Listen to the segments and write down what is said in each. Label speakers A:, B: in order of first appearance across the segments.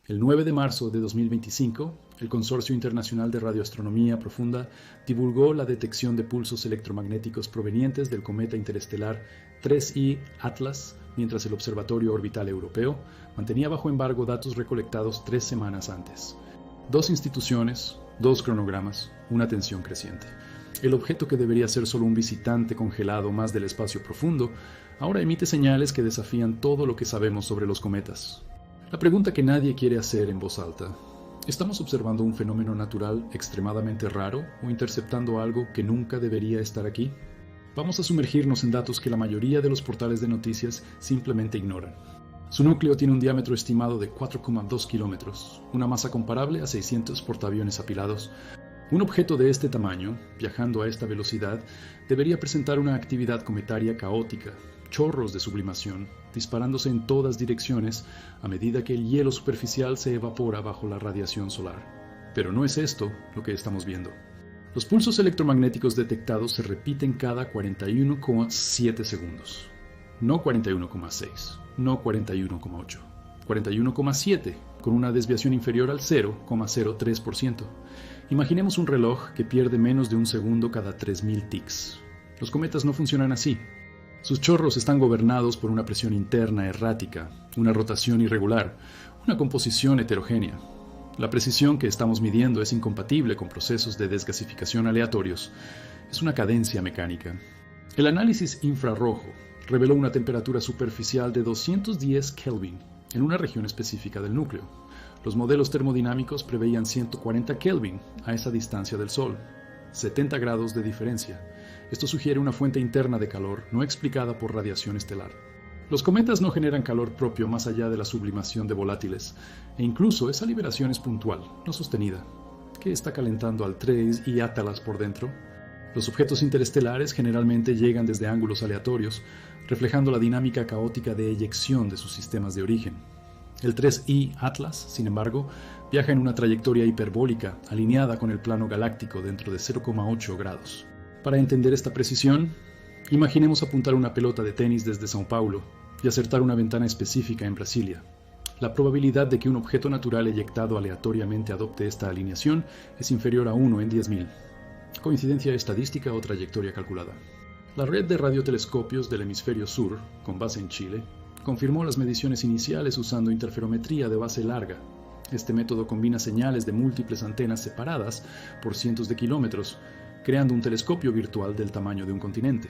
A: El 9 de marzo de 2025, el Consorcio Internacional de Radioastronomía Profunda divulgó la detección de pulsos electromagnéticos provenientes del cometa interestelar 3I Atlas, mientras el Observatorio Orbital Europeo mantenía bajo embargo datos recolectados 3 semanas antes. 2 instituciones, 2 cronogramas, una tensión creciente. El objeto, que debería ser solo un visitante congelado más del espacio profundo, ahora emite señales que desafían todo lo que sabemos sobre los cometas. La pregunta que nadie quiere hacer en voz alta: ¿estamos observando un fenómeno natural extremadamente raro o interceptando algo que nunca debería estar aquí? Vamos a sumergirnos en datos que la mayoría de los portales de noticias simplemente ignoran. Su núcleo tiene un diámetro estimado de 4,2 kilómetros, una masa comparable a 600 portaaviones apilados. Un objeto de este tamaño, viajando a esta velocidad, debería presentar una actividad cometaria caótica, chorros de sublimación, disparándose en todas direcciones a medida que el hielo superficial se evapora bajo la radiación solar. Pero no es esto lo que estamos viendo. Los pulsos electromagnéticos detectados se repiten cada 41,7 segundos. No 41,6, no 41,8, 41,7, con una desviación inferior al 0,03%. Imaginemos un reloj que pierde menos de un segundo cada 3000 tics. Los cometas no funcionan así. Sus chorros están gobernados por una presión interna errática, una rotación irregular, una composición heterogénea. La precisión que estamos midiendo es incompatible con procesos de desgasificación aleatorios. Es una cadencia mecánica. El análisis infrarrojo reveló una temperatura superficial de 210 Kelvin en una región específica del núcleo. Los modelos termodinámicos preveían 140 Kelvin a esa distancia del Sol, 70 grados de diferencia. Esto sugiere una fuente interna de calor no explicada por radiación estelar. Los cometas no generan calor propio más allá de la sublimación de volátiles, e incluso esa liberación es puntual, no sostenida. ¿Qué está calentando al 3 y Atlas por dentro? Los objetos interestelares generalmente llegan desde ángulos aleatorios, reflejando la dinámica caótica de eyección de sus sistemas de origen. El 3I Atlas, sin embargo, viaja en una trayectoria hiperbólica alineada con el plano galáctico dentro de 0,8 grados. Para entender esta precisión, imaginemos apuntar una pelota de tenis desde São Paulo y acertar una ventana específica en Brasilia. La probabilidad de que un objeto natural eyectado aleatoriamente adopte esta alineación es inferior a 1 en 10.000. ¿Coincidencia estadística o trayectoria calculada? La red de radiotelescopios del hemisferio sur, con base en Chile, confirmó las mediciones iniciales usando interferometría de base larga. Este método combina señales de múltiples antenas separadas por cientos de kilómetros, creando un telescopio virtual del tamaño de un continente.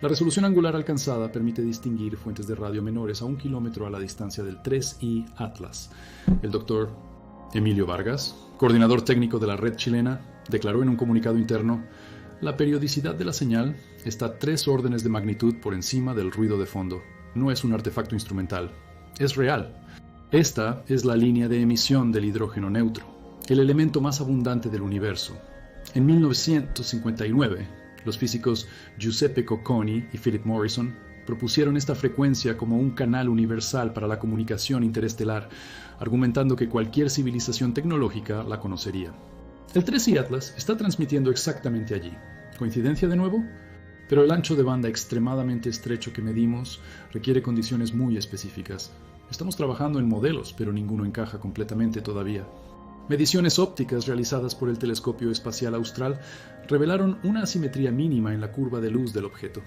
A: La resolución angular alcanzada permite distinguir fuentes de radio menores a 1 kilómetro a la distancia del 3I Atlas. El doctor Emilio Vargas, coordinador técnico de la red chilena, declaró en un comunicado interno: la periodicidad de la señal está 3 órdenes de magnitud por encima del ruido de fondo. No es un artefacto instrumental, es real. Esta es la línea de emisión del hidrógeno neutro, el elemento más abundante del universo. En 1959, los físicos Giuseppe Cocconi y Philip Morrison propusieron esta frecuencia como un canal universal para la comunicación interestelar, argumentando que cualquier civilización tecnológica la conocería. El 3I Atlas está transmitiendo exactamente allí. ¿Coincidencia de nuevo? Pero el ancho de banda extremadamente estrecho que medimos requiere condiciones muy específicas. Estamos trabajando en modelos, pero ninguno encaja completamente todavía. Mediciones ópticas realizadas por el Telescopio Espacial Austral revelaron una asimetría mínima en la curva de luz del objeto.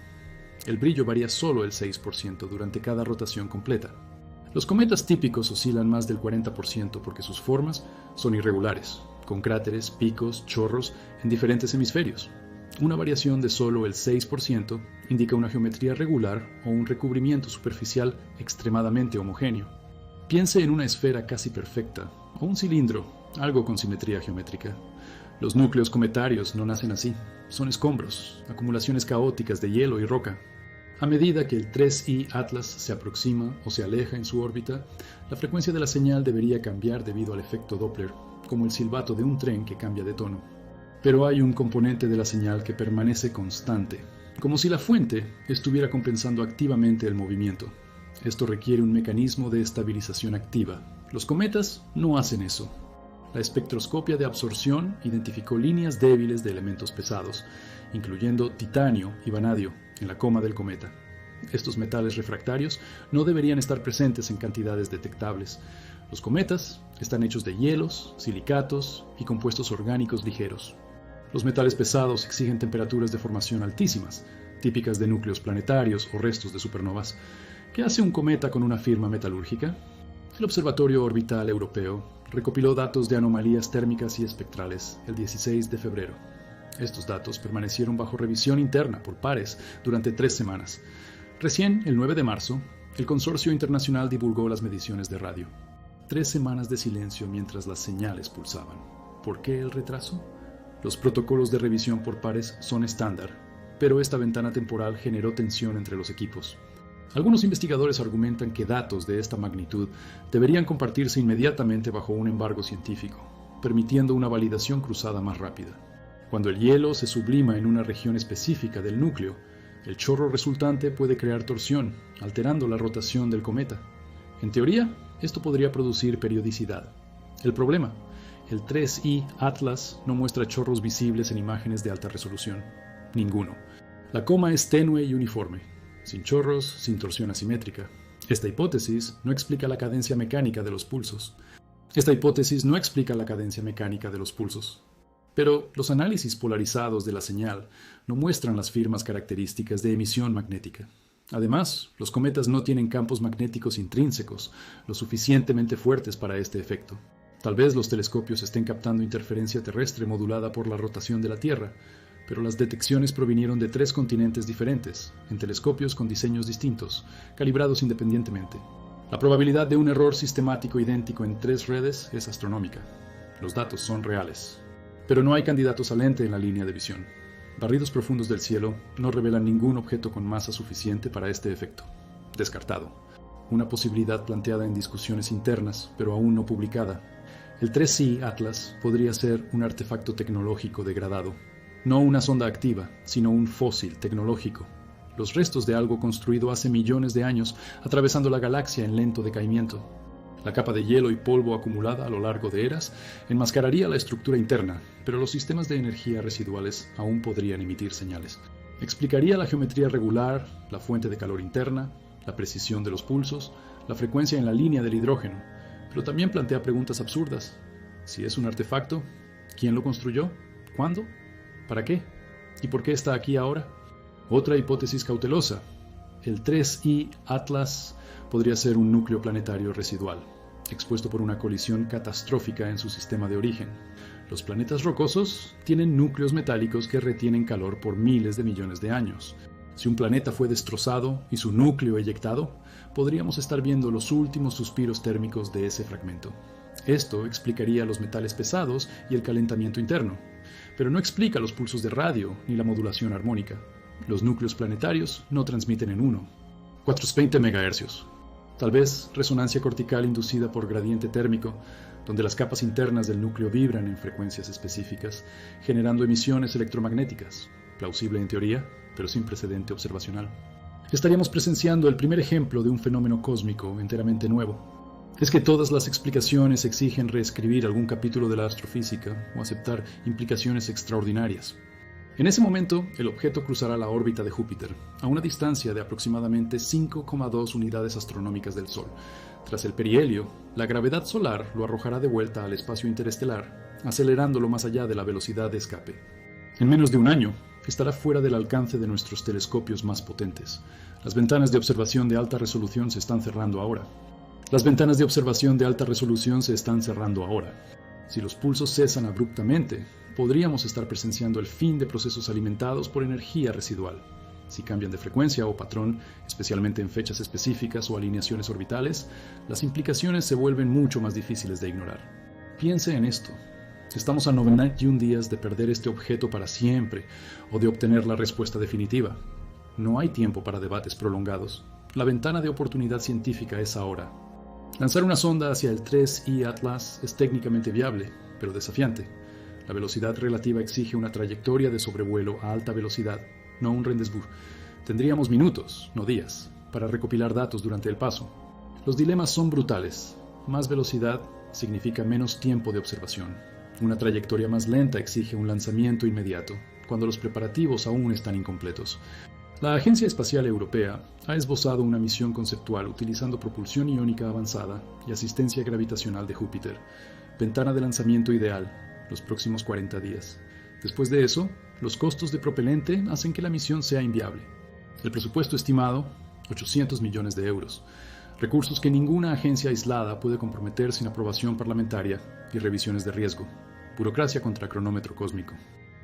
A: El brillo varía solo el 6% durante cada rotación completa. Los cometas típicos oscilan más del 40% porque sus formas son irregulares, con cráteres, picos, chorros en diferentes hemisferios. Una variación de solo el 6% indica una geometría regular o un recubrimiento superficial extremadamente homogéneo. Piense en una esfera casi perfecta o un cilindro, algo con simetría geométrica. Los núcleos cometarios no nacen así, son escombros, acumulaciones caóticas de hielo y roca. A medida que el 3I Atlas se aproxima o se aleja en su órbita, la frecuencia de la señal debería cambiar debido al efecto Doppler, como el silbato de un tren que cambia de tono. Pero hay un componente de la señal que permanece constante, como si la fuente estuviera compensando activamente el movimiento. Esto requiere un mecanismo de estabilización activa. Los cometas no hacen eso. La espectroscopia de absorción identificó líneas débiles de elementos pesados, incluyendo titanio y vanadio, en la coma del cometa. Estos metales refractarios no deberían estar presentes en cantidades detectables. Los cometas están hechos de hielos, silicatos y compuestos orgánicos ligeros. Los metales pesados exigen temperaturas de formación altísimas, típicas de núcleos planetarios o restos de supernovas. ¿Qué hace un cometa con una firma metalúrgica? El Observatorio Orbital Europeo recopiló datos de anomalías térmicas y espectrales el 16 de febrero. Estos datos permanecieron bajo revisión interna por pares durante 3 semanas. Recién, el 9 de marzo, el Consorcio Internacional divulgó las mediciones de radio. 3 semanas de silencio mientras las señales pulsaban. ¿Por qué el retraso? Los protocolos de revisión por pares son estándar, pero esta ventana temporal generó tensión entre los equipos. Algunos investigadores argumentan que datos de esta magnitud deberían compartirse inmediatamente bajo un embargo científico, permitiendo una validación cruzada más rápida. Cuando el hielo se sublima en una región específica del núcleo, el chorro resultante puede crear torsión, alterando la rotación del cometa. En teoría, esto podría producir periodicidad. El problema: el 3I Atlas no muestra chorros visibles en imágenes de alta resolución. Ninguno. La coma es tenue y uniforme, sin chorros, sin torsión asimétrica. Esta hipótesis no explica la cadencia mecánica de los pulsos. Pero los análisis polarizados de la señal no muestran las firmas características de emisión magnética. Además, los cometas no tienen campos magnéticos intrínsecos lo suficientemente fuertes para este efecto. Tal vez los telescopios estén captando interferencia terrestre modulada por la rotación de la Tierra, pero las detecciones provinieron de 3 continentes diferentes, en telescopios con diseños distintos, calibrados independientemente. La probabilidad de un error sistemático idéntico en 3 redes es astronómica. Los datos son reales. Pero no hay candidato salente en la línea de visión. Barridos profundos del cielo no revelan ningún objeto con masa suficiente para este efecto. Descartado. Una posibilidad planteada en discusiones internas, pero aún no publicada. El 3I Atlas podría ser un artefacto tecnológico degradado. No una sonda activa, sino un fósil tecnológico. Los restos de algo construido hace millones de años, atravesando la galaxia en lento decaimiento. La capa de hielo y polvo acumulada a lo largo de eras enmascararía la estructura interna, pero los sistemas de energía residuales aún podrían emitir señales. Explicaría la geometría regular, la fuente de calor interna, la precisión de los pulsos, la frecuencia en la línea del hidrógeno, pero también plantea preguntas absurdas. Si es un artefacto, ¿quién lo construyó? ¿Cuándo? ¿Para qué? ¿Y por qué está aquí ahora? Otra hipótesis cautelosa. El 3I Atlas podría ser un núcleo planetario residual, expuesto por una colisión catastrófica en su sistema de origen. Los planetas rocosos tienen núcleos metálicos que retienen calor por miles de millones de años. Si un planeta fue destrozado y su núcleo eyectado, podríamos estar viendo los últimos suspiros térmicos de ese fragmento. Esto explicaría los metales pesados y el calentamiento interno, pero no explica los pulsos de radio ni la modulación armónica. Los núcleos planetarios no transmiten en 420 MHz. Tal vez resonancia cortical inducida por gradiente térmico, donde las capas internas del núcleo vibran en frecuencias específicas, generando emisiones electromagnéticas. Plausible en teoría, pero sin precedente observacional. Estaríamos presenciando el primer ejemplo de un fenómeno cósmico enteramente nuevo. Es que todas las explicaciones exigen reescribir algún capítulo de la astrofísica o aceptar implicaciones extraordinarias. En ese momento, el objeto cruzará la órbita de Júpiter, a una distancia de aproximadamente 5,2 unidades astronómicas del Sol. Tras el perihelio, la gravedad solar lo arrojará de vuelta al espacio interestelar, acelerándolo más allá de la velocidad de escape. En menos de un año, estará fuera del alcance de nuestros telescopios más potentes. Las ventanas de observación de alta resolución se están cerrando ahora. Si los pulsos cesan abruptamente, podríamos estar presenciando el fin de procesos alimentados por energía residual. Si cambian de frecuencia o patrón, especialmente en fechas específicas o alineaciones orbitales, las implicaciones se vuelven mucho más difíciles de ignorar. Piense en esto. Estamos a 91 días de perder este objeto para siempre o de obtener la respuesta definitiva. No hay tiempo para debates prolongados. La ventana de oportunidad científica es ahora. Lanzar una sonda hacia el 3I Atlas es técnicamente viable, pero desafiante. La velocidad relativa exige una trayectoria de sobrevuelo a alta velocidad, no un rendezvous. Tendríamos minutos, no días, para recopilar datos durante el paso. Los dilemas son brutales. Más velocidad significa menos tiempo de observación. Una trayectoria más lenta exige un lanzamiento inmediato, cuando los preparativos aún están incompletos. La Agencia Espacial Europea ha esbozado una misión conceptual utilizando propulsión iónica avanzada y asistencia gravitacional de Júpiter, ventana de lanzamiento ideal, los próximos 40 días. Después de eso, los costos de propelente hacen que la misión sea inviable. El presupuesto estimado, 800 millones de euros, recursos que ninguna agencia aislada puede comprometer sin aprobación parlamentaria y revisiones de riesgo. Burocracia contra cronómetro cósmico.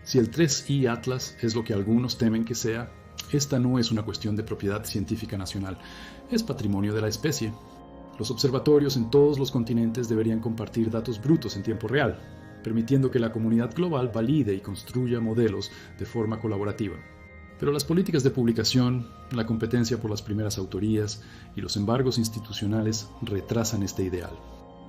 A: Si el 3I Atlas es lo que algunos temen que sea, esta no es una cuestión de propiedad científica nacional, es patrimonio de la especie. Los observatorios en todos los continentes deberían compartir datos brutos en tiempo real, permitiendo que la comunidad global valide y construya modelos de forma colaborativa. Pero las políticas de publicación, la competencia por las primeras autorías y los embargos institucionales retrasan este ideal.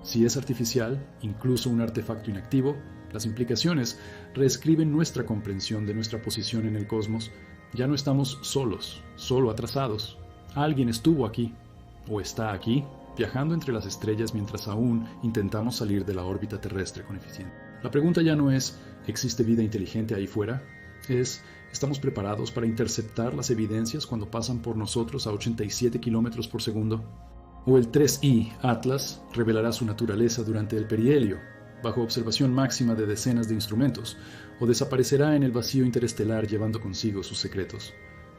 A: Si es artificial, incluso un artefacto inactivo, las implicaciones reescriben nuestra comprensión de nuestra posición en el cosmos. Ya no estamos solos, solo atrasados. Alguien estuvo aquí, o está aquí, viajando entre las estrellas mientras aún intentamos salir de la órbita terrestre con eficiencia. La pregunta ya no es, ¿existe vida inteligente ahí fuera? Es, ¿estamos preparados para interceptar las evidencias cuando pasan por nosotros a 87 kilómetros por segundo? ¿O el 3I Atlas revelará su naturaleza durante el perihelio, bajo observación máxima de decenas de instrumentos, o desaparecerá en el vacío interestelar llevando consigo sus secretos?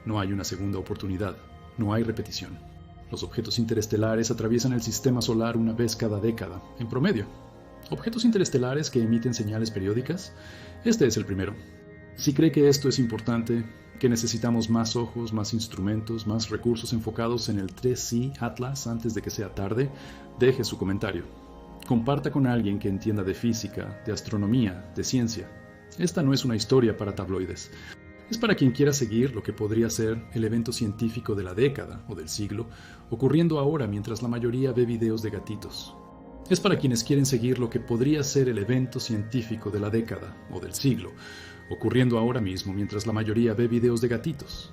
A: No hay una segunda oportunidad, no hay repetición. Los objetos interestelares atraviesan el sistema solar una vez cada década, en promedio. ¿Objetos interestelares que emiten señales periódicas? Este es el primero. Si cree que esto es importante, que necesitamos más ojos, más instrumentos, más recursos enfocados en el 3I Atlas antes de que sea tarde, deje su comentario. Comparta con alguien que entienda de física, de astronomía, de ciencia. Esta no es una historia para tabloides. Es para quien quiera seguir lo que podría ser el evento científico de la década o del siglo, ocurriendo ahora mientras la mayoría ve videos de gatitos. Es para quienes quieren seguir lo que podría ser el evento científico de la década o del siglo, ocurriendo ahora mismo mientras la mayoría ve videos de gatitos.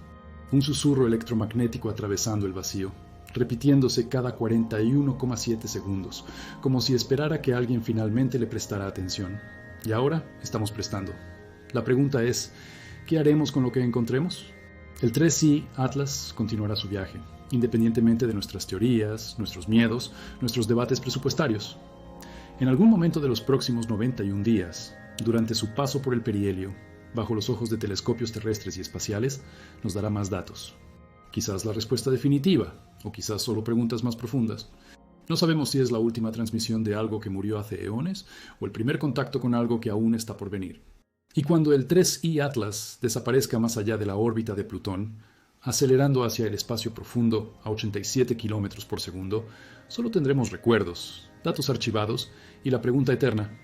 A: Un susurro electromagnético atravesando el vacío, repitiéndose cada 41,7 segundos, como si esperara que alguien finalmente le prestara atención. Y ahora estamos prestando. La pregunta es, ¿qué haremos con lo que encontremos? El 3I Atlas continuará su viaje, independientemente de nuestras teorías, nuestros miedos, nuestros debates presupuestarios. En algún momento de los próximos 91 días, durante su paso por el perihelio, bajo los ojos de telescopios terrestres y espaciales, nos dará más datos. Quizás la respuesta definitiva, o quizás solo preguntas más profundas. No sabemos si es la última transmisión de algo que murió hace eones, o el primer contacto con algo que aún está por venir. Y cuando el 3I Atlas desaparezca más allá de la órbita de Plutón, acelerando hacia el espacio profundo a 87 kilómetros por segundo, solo tendremos recuerdos, datos archivados y la pregunta eterna: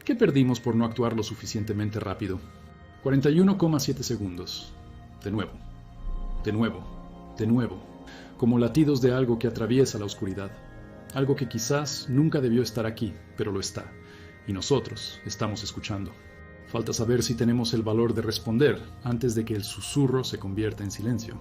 A: ¿qué perdimos por no actuar lo suficientemente rápido? 41,7 segundos. De nuevo, de nuevo, de nuevo, como latidos de algo que atraviesa la oscuridad. Algo que quizás nunca debió estar aquí, pero lo está, y nosotros estamos escuchando. Falta saber si tenemos el valor de responder antes de que el susurro se convierta en silencio.